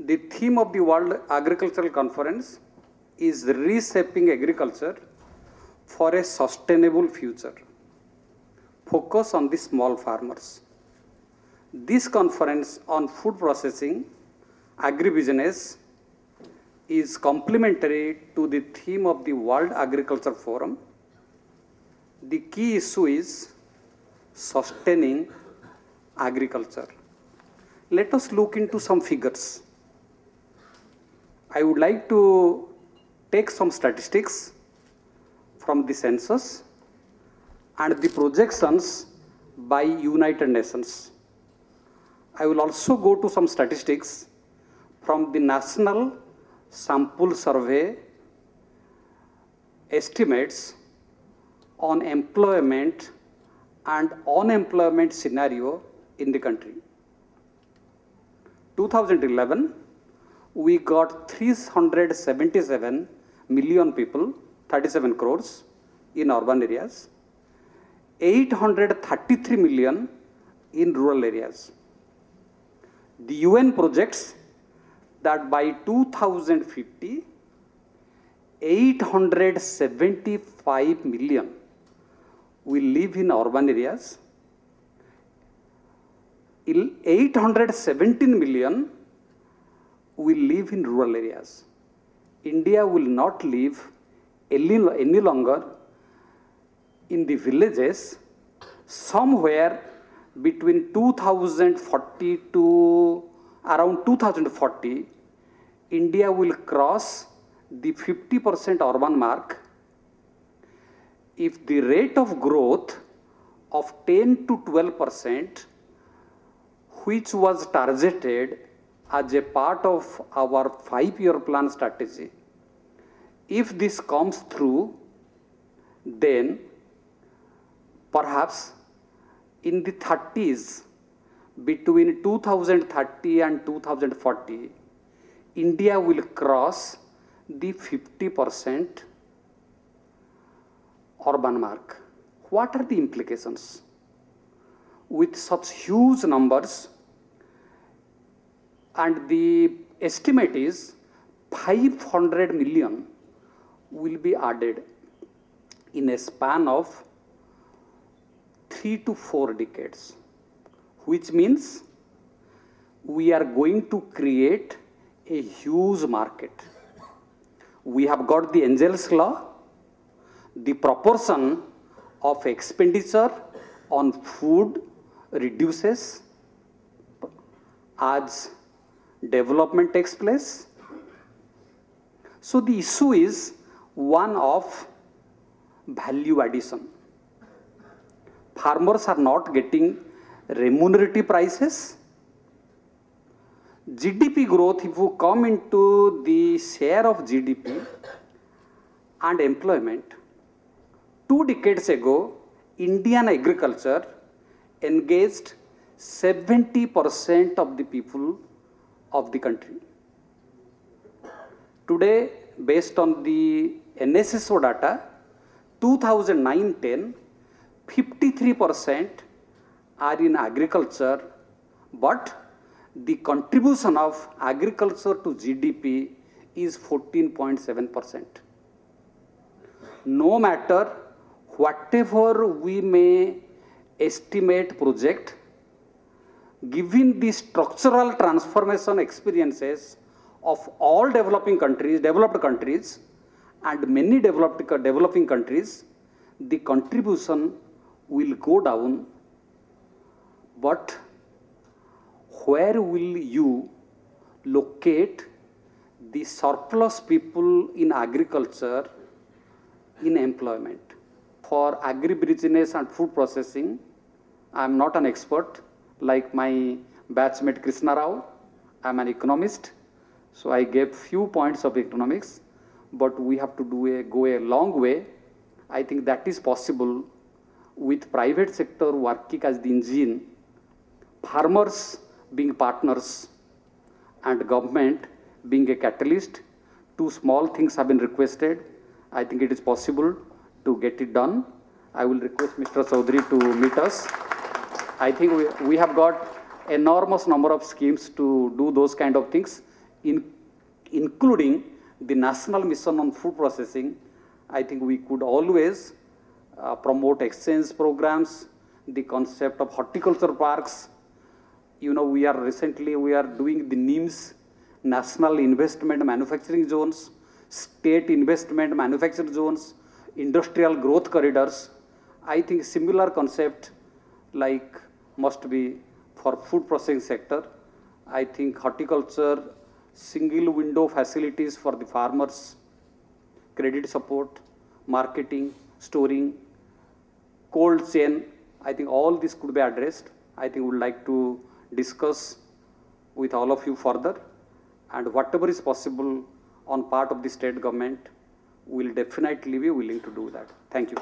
The theme of the World Agricultural Conference is reshaping agriculture for a sustainable future. Focus on the small farmers. This conference on food processing, agribusiness, is complementary to the theme of the World Agriculture Forum. The key issue is sustaining agriculture. Let us look into some figures. I would like to take some statistics from the census and the projections by United Nations. I will also go to some statistics from the National Sample Survey estimates on employment and unemployment scenario in the country. 2011, we got 377 million people, 37 crores in urban areas, 833 million in rural areas. The UN projects that by 2050, 875 million will live in urban areas, 817 million will live in rural areas. India will not live any longer in the villages. Somewhere between 2040 to around 2040, India will cross the 50% urban mark if the rate of growth of 10 to 12%, which was targeted as a part of our 5-year plan strategy, if this comes through, then perhaps in the 30s, between 2030 and 2040, India will cross the 50% urban mark. What are the implications? With such huge numbers, and the estimate is 500 million will be added in a span of 3 to 4 decades, which means we are going to create a huge market. We have got the Angel's Law, the proportion of expenditure on food reduces as development takes place. So the issue is one of value addition. Farmers are not getting remunerative prices. GDP growth, if you come into the share of GDP and employment, 2 decades ago, Indian agriculture engaged 70% of the people of the country. Today, based on the NSSO data, 2009-10, 53% are in agriculture, but the contribution of agriculture to GDP is 14.7%. No matter whatever we may estimate project, given the structural transformation experiences of all developed countries and many developing countries, the contribution will go down. But where will you locate the surplus people in agriculture in employment? For agribusiness and food processing, I am not an expert like my batchmate Krishna Rao. I am an economist, so I gave few points of economics, but we have to go a long way. I think that is possible with private sector working as the engine, farmers being partners, and government being a catalyst. 2 small things have been requested. I think it is possible to get it done. I will request Mr. Chaudhary to meet us. I think we have got enormous number of schemes to do those kind of things. including the national mission on food processing, I think we could always promote exchange programs, the concept of horticulture parks. You know, we are doing the NIMS, National Investment Manufacturing Zones, State Investment Manufacturing Zones, Industrial Growth Corridors. I think similar concept like must be for food processing sector. I think horticulture, single window facilities for the farmers, credit support, marketing, storing, cold chain, I think all this could be addressed. I think we would like to discuss with all of you further, and whatever is possible on part of the state government, we will definitely be willing to do that. Thank you.